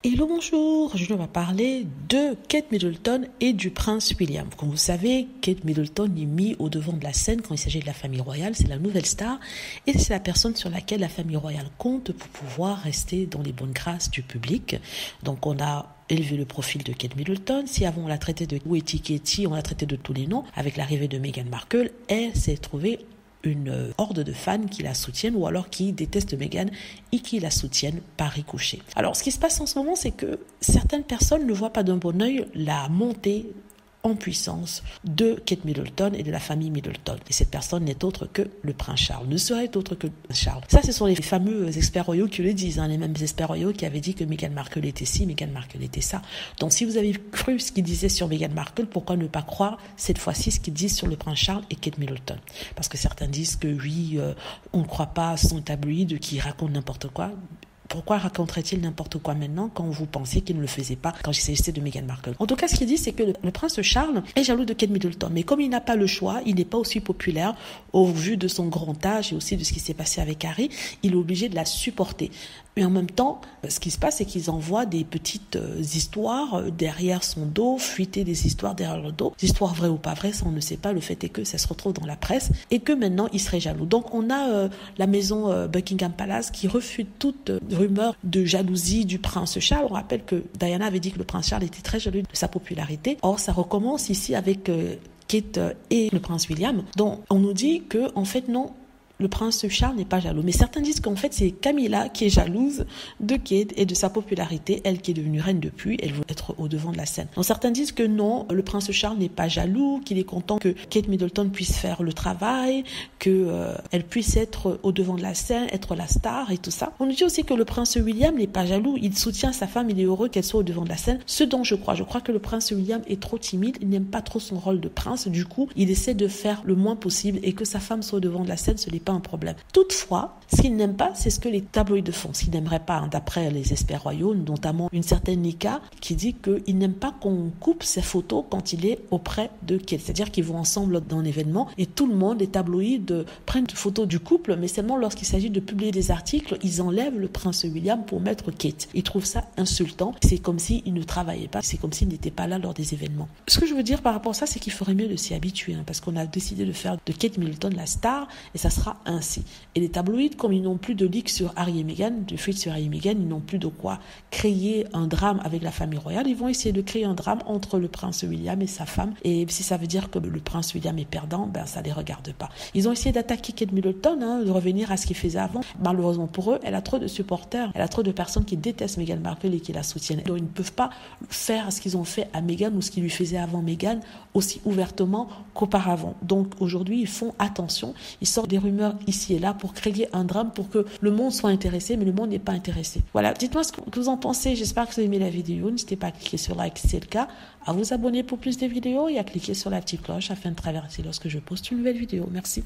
Hello, bonjour. Aujourd'hui, on va parler de Kate Middleton et du prince William. Comme vous savez, Kate Middleton est mise au devant de la scène quand il s'agit de la famille royale. C'est la nouvelle star et c'est la personne sur laquelle la famille royale compte pour pouvoir rester dans les bonnes grâces du public. Donc, on a élevé le profil de Kate Middleton. Si avant on l'a traité de Wetty Katie, on l'a traité de tous les noms, avec l'arrivée de Meghan Markle, elle s'est trouvée une horde de fans qui la soutiennent ou alors qui détestent Meghan et qui la soutiennent par ricochet. Alors, ce qui se passe en ce moment, c'est que certaines personnes ne voient pas d'un bon œil la montée en puissance de Kate Middleton et de la famille Middleton. Et cette personne n'est autre que le prince Charles, ne serait autre que le prince Charles. Ça, ce sont les fameux experts royaux qui le disent, les mêmes experts royaux qui avaient dit que Meghan Markle était ci, Meghan Markle était ça. Donc, si vous avez cru ce qu'ils disaient sur Meghan Markle, pourquoi ne pas croire cette fois-ci ce qu'ils disent sur le prince Charles et Kate Middleton? Parce que certains disent que oui, on ne croit pas à son tabloïd qui raconte n'importe quoi. Pourquoi raconterait-il n'importe quoi maintenant quand vous pensez qu'il ne le faisait pas quand il s'agissait de Meghan Markle? En tout cas, ce qu'il dit, c'est que le prince Charles est jaloux de Kate Middleton. Mais comme il n'a pas le choix, il n'est pas aussi populaire au vu de son grand âge et aussi de ce qui s'est passé avec Harry, il est obligé de la supporter. Mais en même temps, ce qui se passe, c'est qu'ils envoient des petites histoires derrière son dos, fuiter des histoires derrière le dos. Des histoires vraies ou pas vraies, ça on ne sait pas. Le fait est que ça se retrouve dans la presse et que maintenant il serait jaloux. Donc on a la maison Buckingham Palace qui refute toute rumeur de jalousie du prince Charles. On rappelle que Diana avait dit que le prince Charles était très jaloux de sa popularité. Or, ça recommence ici avec Kate et le prince William. Donc on nous dit que en fait non, le prince Charles n'est pas jaloux. Mais certains disent qu'en fait, c'est Camilla qui est jalouse de Kate et de sa popularité, elle qui est devenue reine depuis, elle veut être au devant de la scène. Donc certains disent que non, le prince Charles n'est pas jaloux, qu'il est content que Kate Middleton puisse faire le travail, que elle puisse être au devant de la scène, être la star et tout ça. On nous dit aussi que le prince William n'est pas jaloux, il soutient sa femme, il est heureux qu'elle soit au devant de la scène. Ce dont je crois que le prince William est trop timide, il n'aime pas trop son rôle de prince, du coup, il essaie de faire le moins possible et que sa femme soit au devant de la scène, ce n'est pas un problème. Toutefois, ce qu'il n'aime pas, c'est ce que les tabloïds font. Ce qu'il n'aimerait pas, d'après les experts royaux, notamment une certaine Nika, qui dit qu'il n'aime pas qu'on coupe ses photos quand il est auprès de Kate. C'est-à-dire qu'ils vont ensemble dans l'événement et tout le monde, les tabloïds, prennent une photo du couple, mais seulement lorsqu'il s'agit de publier des articles, ils enlèvent le prince William pour mettre Kate. Ils trouvent ça insultant. C'est comme s'il ne travaillait pas. C'est comme s'il n'était pas là lors des événements. Ce que je veux dire par rapport à ça, c'est qu'il ferait mieux de s'y habituer, parce qu'on a décidé de faire de Kate Middleton la star et ça sera ainsi. Et les tabloïds, comme ils n'ont plus de leaks sur Harry et Meghan, de fuites sur Harry et Meghan, ils n'ont plus de quoi créer un drame avec la famille royale. Ils vont essayer de créer un drame entre le prince William et sa femme. Et si ça veut dire que le prince William est perdant, ça les regarde pas. Ils ont essayé d'attaquer Kate Middleton, de revenir à ce qu'il faisait avant. Malheureusement pour eux, elle a trop de supporters, elle a trop de personnes qui détestent Meghan Markle et qui la soutiennent. Donc ils ne peuvent pas faire ce qu'ils ont fait à Meghan ou ce qu'ils lui faisaient avant Meghan aussi ouvertement qu'auparavant. Donc aujourd'hui, ils font attention. Ils sortent des rumeurs ici et là pour créer un drame, pour que le monde soit intéressé, mais le monde n'est pas intéressé. Voilà, dites-moi ce que vous en pensez. J'espère que vous avez aimé la vidéo. N'hésitez pas à cliquer sur like si c'est le cas, à vous abonner pour plus de vidéos et à cliquer sur la petite cloche afin de traverser lorsque je poste une nouvelle vidéo. Merci.